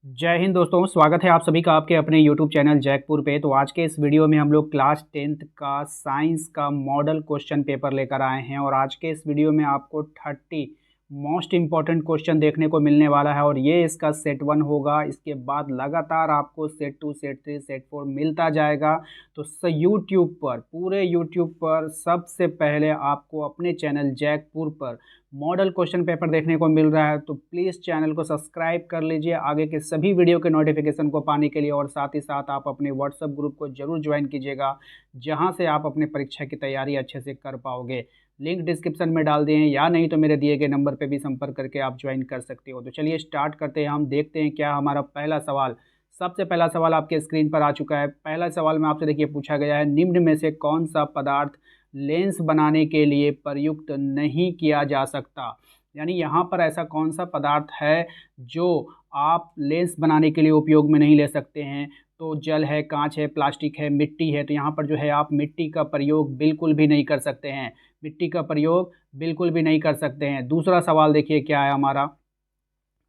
जय हिंद दोस्तों, स्वागत है आप सभी का आपके अपने YouTube चैनल जैकपुर पे। तो आज के इस वीडियो में हम लोग क्लास 10th का साइंस का मॉडल क्वेश्चन पेपर लेकर आए हैं और आज के इस वीडियो में आपको 30 मोस्ट इम्पॉर्टेंट क्वेश्चन देखने को मिलने वाला है और ये इसका सेट 1 होगा। इसके बाद लगातार आपको सेट 2, सेट 3, सेट 4 मिलता जाएगा। तो यूट्यूब पर, पूरे यूट्यूब पर सबसे पहले आपको अपने चैनल जैकपुर पर मॉडल क्वेश्चन पेपर देखने को मिल रहा है। तो प्लीज़ चैनल को सब्सक्राइब कर लीजिए आगे के सभी वीडियो के नोटिफिकेशन को पाने के लिए, और साथ ही साथ आप अपने व्हाट्सएप ग्रुप को जरूर ज्वाइन कीजिएगा जहां से आप अपने परीक्षा की तैयारी अच्छे से कर पाओगे। लिंक डिस्क्रिप्शन में डाल दिए हैं, या नहीं तो मेरे दिए गए नंबर पे भी संपर्क करके आप ज्वाइन कर सकते हो। तो चलिए स्टार्ट करते हैं। हम देखते हैं क्या हमारा पहला सवाल। सबसे पहला सवाल आपके स्क्रीन पर आ चुका है। पहला सवाल में आपसे देखिए पूछा गया है, निम्न में से कौन सा पदार्थ लेंस बनाने के लिए प्रयुक्त नहीं किया जा सकता। यानी यहाँ पर ऐसा कौन सा पदार्थ है जो आप लेंस बनाने के लिए उपयोग में नहीं ले सकते हैं। तो जल है, कांच है, प्लास्टिक है, मिट्टी है। तो यहाँ पर जो है आप मिट्टी का प्रयोग बिल्कुल भी नहीं कर सकते हैं। मिट्टी का प्रयोग बिल्कुल भी नहीं कर सकते हैं। दूसरा सवाल देखिए क्या है हमारा।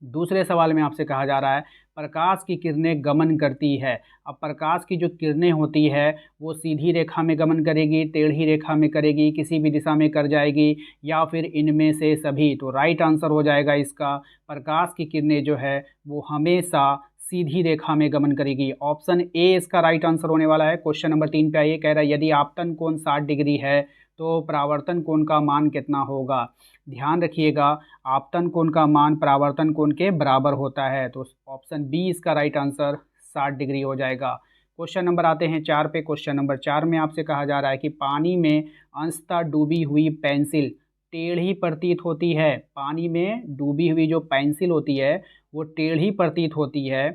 दूसरे सवाल में आपसे कहा जा रहा है, प्रकाश की किरणें गमन करती है। अब प्रकाश की जो किरणें होती है वो सीधी रेखा में गमन करेगी, टेढ़ी रेखा में करेगी, किसी भी दिशा में कर जाएगी, या फिर इनमें से सभी। तो राइट आंसर हो जाएगा इसका, प्रकाश की किरणें जो है वो हमेशा सीधी रेखा में गमन करेगी। ऑप्शन ए इसका राइट आंसर होने वाला है। क्वेश्चन नंबर 3 पे आइए। कह रहा है यदि आपतन कोण 60 डिग्री है तो परावर्तन कोण का मान कितना होगा। ध्यान रखिएगा, आपतन कोण का मान परावर्तन कोण के बराबर होता है। तो ऑप्शन बी इसका राइट आंसर 60 डिग्री हो जाएगा। क्वेश्चन नंबर आते हैं 4 पे। क्वेश्चन नंबर 4 में आपसे कहा जा रहा है कि पानी में अंशतः डूबी हुई पेंसिल टेढ़ी प्रतीत होती है। पानी में डूबी हुई जो पेंसिल होती है वो टेढ़ी प्रतीत होती है,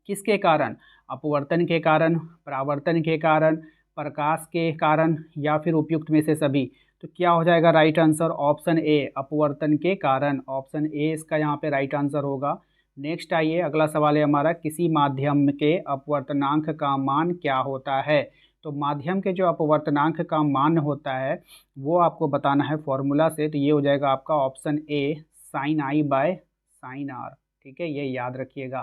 किसके कारण? अपवर्तन के कारण, परावर्तन के कारण, प्रकाश के कारण, या फिर उपयुक्त में से सभी। तो क्या हो जाएगा राइट आंसर? ऑप्शन ए, अपवर्तन के कारण। ऑप्शन ए इसका यहाँ पे राइट आंसर होगा। नेक्स्ट आइए, अगला सवाल है हमारा, किसी माध्यम के अपवर्तनांक का मान क्या होता है। तो माध्यम के जो अपवर्तनांक का मान होता है वो आपको बताना है फॉर्मूला से। तो ये हो जाएगा आपका option A, sine i by sine r. ठीक है, ये याद रखिएगा,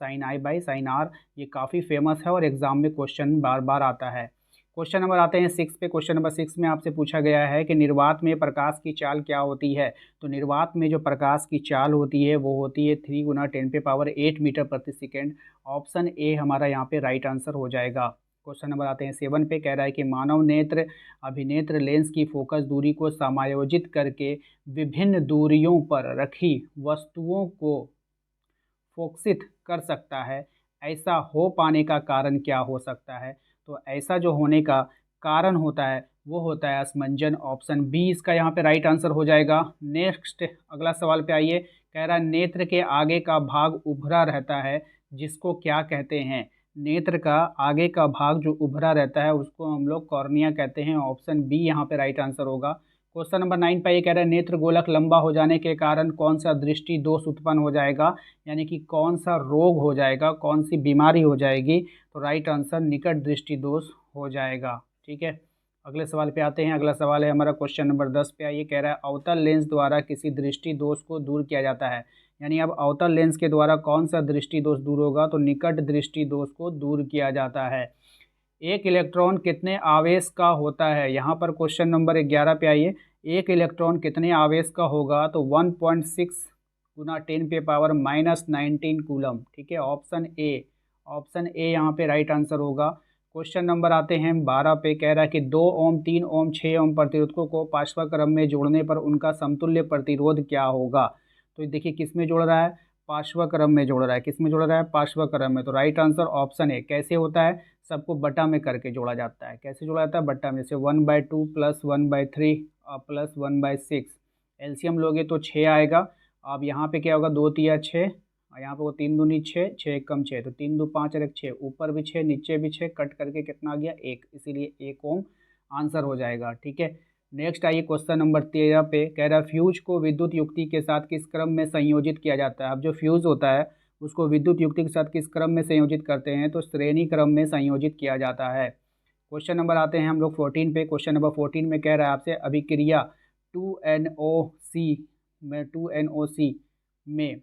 sine i by sine r. ये काफ़ी फेमस है और एग्जाम में क्वेश्चन बार बार आता है। क्वेश्चन नंबर आते हैं 6 पे। क्वेश्चन नंबर 6 में आपसे पूछा गया है कि निर्वात में प्रकाश की चाल क्या होती है। तो निर्वात में जो प्रकाश की चाल होती है वो होती है 3 गुना 10⁸ मीटर प्रति सेकेंड। ऑप्शन ए हमारा यहाँ पे राइट आंसर हो जाएगा। क्वेश्चन नंबर आते हैं 7 पे। कह रहा है कि मानव नेत्र अभिनेत्र लेंस की फोकस दूरी को समायोजित करके विभिन्न दूरियों पर रखी वस्तुओं को फोकसित कर सकता है। ऐसा हो पाने का कारण क्या हो सकता है। तो ऐसा जो होने का कारण होता है वो होता है असमंजन। ऑप्शन बी इसका यहाँ पे राइट आंसर हो जाएगा। नेक्स्ट अगला सवाल पे आइए। कह रहा है नेत्र के आगे का भाग उभरा रहता है, जिसको क्या कहते हैं। नेत्र का आगे का भाग जो उभरा रहता है उसको हम लोग कॉर्निया कहते हैं। ऑप्शन बी यहाँ पे राइट आंसर होगा। क्वेश्चन नंबर 9 पर ये कह रहा है नेत्र गोलक लंबा हो जाने के कारण कौन सा दृष्टि दोष उत्पन्न हो जाएगा। यानी कि कौन सा रोग हो जाएगा, कौन सी बीमारी हो जाएगी। तो राइट आंसर निकट दृष्टि दोष हो जाएगा। ठीक है, अगले सवाल पे आते हैं। अगला सवाल है हमारा क्वेश्चन नंबर 10 पे। आइए, कह रहा है अवतल लेंस द्वारा किसी दृष्टि दोष को दूर किया जाता है। यानी अब अवतल लेंस के द्वारा कौन सा दृष्टि दोष दूर होगा। तो निकट दृष्टि दोष को दूर किया जाता है। एक इलेक्ट्रॉन कितने आवेश का होता है। यहाँ पर क्वेश्चन नंबर 11 पे आइए। एक इलेक्ट्रॉन कितने आवेश का होगा। तो 1.6 गुना 10⁻⁻19 कूलम। ठीक है, ऑप्शन ए, ऑप्शन ए यहाँ पे राइट आंसर होगा। क्वेश्चन नंबर आते हैं 12 पे। कह रहा है कि 2 ओम, 3 ओम, 6 ओम प्रतिरोधकों को पार्श्व क्रम में जोड़ने पर उनका समतुल्य प्रतिरोध क्या होगा। तो देखिए किस में जोड़ रहा है, पार्श्व क्रम में जोड़ रहा है। किस में जोड़ रहा है, पार्श्व क्रम में। तो राइट आंसर ऑप्शन ए। कैसे होता है, सबको बटा में करके जोड़ा जाता है। कैसे जोड़ा जाता है, बट्टा में। जैसे 1/2 + 1/3 + 1/6। एलसीएम लोगे तो 6 आएगा। अब यहाँ पे क्या होगा, 2 तिया 6, और यहाँ पे वो 3 दूनी 6, 6 एकम 6। तो 3 दू 5 और 1 6, ऊपर भी 6 नीचे भी 6, कट करके कितना आ गया, 1। इसीलिए 1 ओम आंसर हो जाएगा। ठीक है, नेक्स्ट आइए क्वेश्चन नंबर 13 पे। कह रहा है फ्यूज को विद्युत युक्ति के साथ किस क्रम में संयोजित किया जाता है। अब जो फ्यूज होता है उसको विद्युत युक्ति के साथ किस क्रम में संयोजित करते हैं। तो श्रेणी क्रम में संयोजित किया जाता है। क्वेश्चन नंबर आते हैं हम लोग 14 पे। क्वेश्चन नंबर 14 में कह रहा है आपसे अभिक्रिया 2NOC में 2NOC में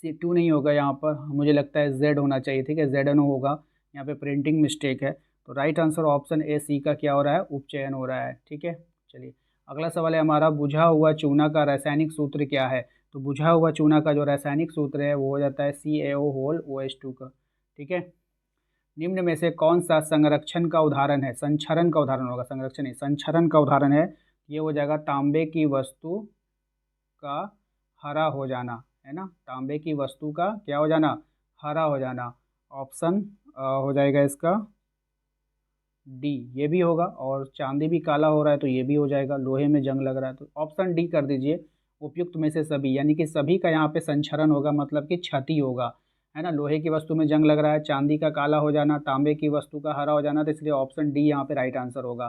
C2 नहीं होगा यहाँ पर, मुझे लगता है Z होना चाहिए, ठीक है, ZNO होगा, यहाँ पे प्रिंटिंग मिस्टेक है। तो राइट आंसर ऑप्शन ए सी का क्या हो रहा है, उपचयन हो रहा है, ठीक है। चलिए अगला सवाल है हमारा, बुझा हुआ चूना का रासायनिक सूत्र क्या है। तो बुझा हुआ चूना का जो रासायनिक सूत्र है वो हो जाता है CaO का, ठीक है। निम्न में से कौन सा संरक्षण का उदाहरण है, संक्षरण का उदाहरण होगा, संरक्षण नहीं संक्षरण का उदाहरण है, ये हो जाएगा तांबे की वस्तु का हरा हो जाना, है ना, तांबे की वस्तु का क्या हो जाना, हरा हो जाना। ऑप्शन हो जाएगा इसका डी, ये भी होगा, और चांदी भी काला हो रहा है तो ये भी हो जाएगा, लोहे में जंग लग रहा है तो ऑप्शन डी कर दीजिए, उपयुक्त में से सभी, यानी कि सभी का यहाँ पे संक्षरण होगा, मतलब कि क्षति होगा, है ना। लोहे की वस्तु में जंग लग रहा है, चांदी का काला हो जाना, तांबे की वस्तु का हरा हो जाना, तो इसलिए ऑप्शन डी यहाँ पे राइट आंसर होगा।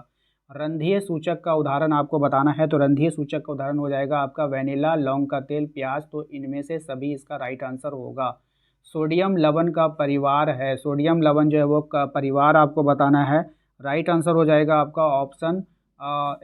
रंध्रीय सूचक का उदाहरण आपको बताना है, तो रंध्रीय सूचक का उदाहरण हो जाएगा आपका वेनिला, लौंग का तेल, प्याज, तो इनमें से सभी इसका राइट आंसर होगा। सोडियम लवण का परिवार है, सोडियम लवण जो है वो का परिवार आपको बताना है, राइट आंसर हो जाएगा आपका ऑप्शन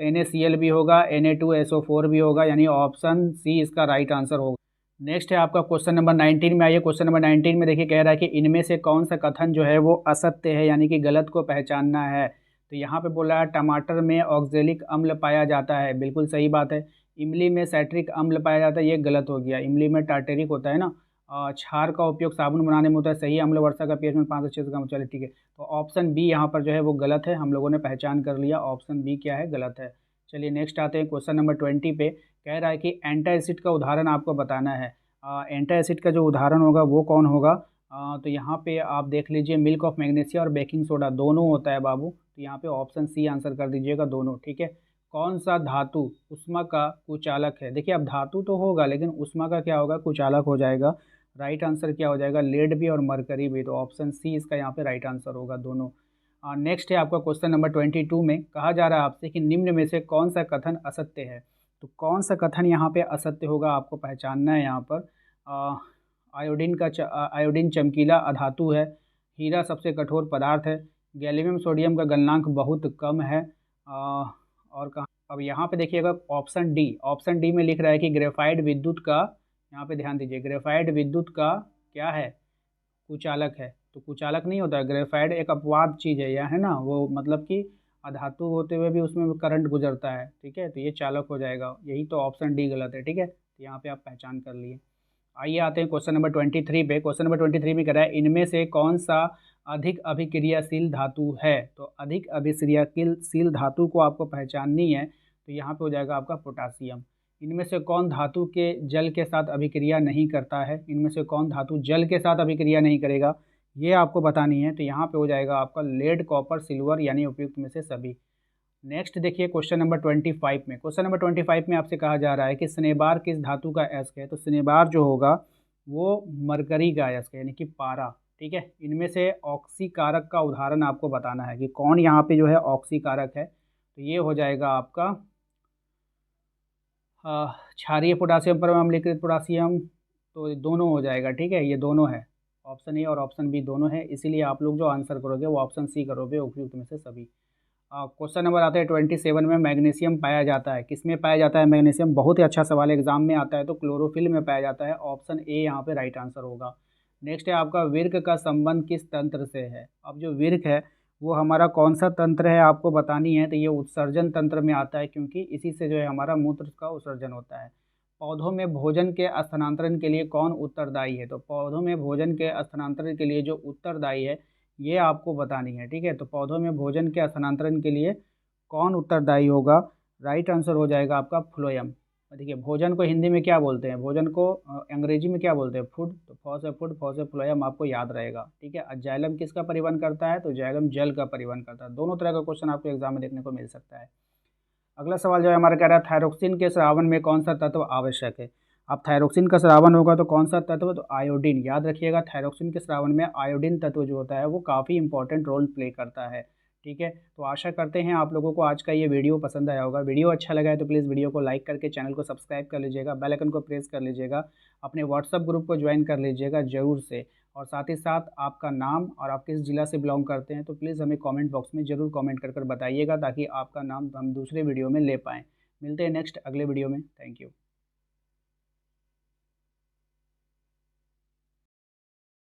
NaCl भी होगा, Na2SO4 भी होगा, यानी ऑप्शन सी इसका राइट आंसर होगा। नेक्स्ट है आपका क्वेश्चन नंबर 19 में आइए। क्वेश्चन नंबर 19 में देखिए कह रहा है कि इनमें से कौन सा कथन जो है वो असत्य है, यानी कि गलत को पहचानना है। तो यहाँ पे बोला है टमाटर में ऑक्जेलिक अम्ल पाया जाता है, बिल्कुल सही बात है। इमली में सैट्रिक अम्ल पाया जाता है, ये गलत हो गया, इमली में टार्टेरिक होता है ना। क्षार का उपयोग साबुन बनाने में होता है, सही। अम्ल वर्षा का pH में 5 से 6 ग्राम, चलिए ठीक है। तो ऑप्शन बी यहाँ पर जो है वो गलत है, हम लोगों ने पहचान कर लिया, ऑप्शन बी क्या है, गलत है। चलिए नेक्स्ट आते हैं क्वेश्चन नंबर 20 पे। कह रहा है कि एंटासिड का उदाहरण आपको बताना है। एंटासिड का जो उदाहरण होगा वो कौन होगा, तो यहाँ पे आप देख लीजिए, मिल्क ऑफ मैग्नीशिया और बेकिंग सोडा दोनों होता है बाबू, तो यहाँ पे ऑप्शन सी आंसर कर दीजिएगा, दोनों, ठीक है। कौन सा धातु उष्मा का कुचालक है, देखिए अब धातु तो होगा लेकिन उष्मा का क्या होगा, कुचालक हो जाएगा। राइट आंसर क्या हो जाएगा, लेड भी और मरकरी भी, तो ऑप्शन सी इसका यहाँ पे राइट आंसर होगा, दोनों। नेक्स्ट है आपका क्वेश्चन नंबर 22 में कहा जा रहा है आपसे कि निम्न में से कौन सा कथन असत्य है। तो कौन सा कथन यहाँ पे असत्य होगा आपको पहचानना है। यहाँ पर आयोडीन चमकीला अधातु है, हीरा सबसे कठोर पदार्थ है, गैलियम सोडियम का गलनांक बहुत कम है, और कहाँ, अब यहाँ पे देखिएगा ऑप्शन डी में लिख रहा है कि ग्रेफाइट विद्युत का, यहाँ पे ध्यान दीजिए, ग्रेफाइट विद्युत का क्या है, कुचालक है। तो कुचालक नहीं होता है, ग्रेफाइट एक अपवाद चीज़ है यह, है ना, वो मतलब कि अधातु होते हुए भी उसमें करंट गुजरता है, ठीक है, तो ये चालक हो जाएगा, यही तो ऑप्शन डी गलत है, ठीक है। तो यहाँ पे आप पहचान कर लिए। आइए आते हैं क्वेश्चन नंबर 23 पे। क्वेश्चन नंबर 23 में कह रहा है इनमें से कौन सा अधिक अभिक्रियाशील धातु है। तो अधिक अभिक्रियाशील धातु को आपको पहचाननी है, तो यहाँ पे हो जाएगा आपका पोटासियम। इनमें से कौन धातु के जल के साथ अभिक्रिया नहीं करता है, इनमें से कौन धातु जल के साथ अभिक्रिया नहीं करेगा, ये आपको बतानी है। तो यहाँ पे हो जाएगा आपका लेड, कॉपर, सिल्वर, यानी उपयुक्त में से सभी। नेक्स्ट देखिए क्वेश्चन नंबर 25 में। क्वेश्चन नंबर 25 में आपसे कहा जा रहा है कि स्नेबार किस धातु का अयस्क है। तो स्नेबार जो होगा वो मरकरी का अयस्क है, यानी कि पारा, ठीक है। इनमें से ऑक्सीकारक का उदाहरण आपको बताना है कि कौन यहाँ पे जो है ऑक्सीकारक है। तो ये हो जाएगा आपका क्षारीय पोटासियम, परमाम्लीकृत पोटासियम, तो दोनों हो जाएगा, ठीक है, ये दोनों है, ऑप्शन ए और ऑप्शन बी दोनों है, इसीलिए आप लोग जो आंसर करोगे वो ऑप्शन सी करोगे, उपयुक्त में से सभी। क्वेश्चन नंबर आता है 27 में, मैग्नीशियम पाया जाता है, किसमें पाया जाता है मैग्नीशियम, बहुत ही अच्छा सवाल एग्जाम में आता है, तो क्लोरोफिल में पाया जाता है, ऑप्शन ए यहाँ पे राइट आंसर होगा। नेक्स्ट है आपका विर्क का संबंध किस तंत्र से है। अब जो विर्क है वो हमारा कौन सा तंत्र है आपको बतानी है। तो ये उत्सर्जन तंत्र में आता है, क्योंकि इसी से जो है हमारा मूत्र का उत्सर्जन होता है। पौधों में भोजन के स्थानांतरण के लिए कौन उत्तरदायी है। तो पौधों में भोजन के स्थानांतरण के लिए जो उत्तरदायी है ये आपको बतानी है, ठीक है। तो पौधों में भोजन के स्थानांतरण के लिए कौन उत्तरदायी होगा, राइट आंसर हो जाएगा आपका फ्लोएम। देखिए भोजन को हिंदी में क्या बोलते हैं, भोजन को अंग्रेजी में क्या बोलते हैं, फूड, तो फॉ से फ्लोएम आपको याद रहेगा, ठीक है। जाइलम किसका परिवहन करता है, तो जाइलम जल का परिवहन करता है। दोनों तरह का क्वेश्चन आपको एग्जाम में देखने को मिल सकता है। अगला सवाल जो है हमारा कह रहा है थायरोक्सिन के स्रावन में कौन सा तत्व आवश्यक है। अब थायरोक्सिन का स्रावन होगा तो कौन सा तत्व, तो आयोडीन, याद रखिएगा थायरोक्सिन के स्रावन में आयोडीन तत्व जो होता है वो काफ़ी इंपॉर्टेंट रोल प्ले करता है, ठीक है। तो आशा करते हैं आप लोगों को आज का ये वीडियो पसंद आया होगा। वीडियो अच्छा लगा है तो प्लीज़ वीडियो को लाइक करके चैनल को सब्सक्राइब कर लीजिएगा, बेल आइकन को प्रेस कर लीजिएगा, अपने व्हाट्सअप ग्रुप को ज्वाइन कर लीजिएगा ज़रूर से, और साथ ही साथ आपका नाम और आप किस जिला से बिलोंग करते हैं तो प्लीज़ हमें कमेंट बॉक्स में ज़रूर कमेंट कर बताइएगा, ताकि आपका नाम हम दूसरे वीडियो में ले पाएँ। मिलते हैं नेक्स्ट अगले वीडियो में। Thank you.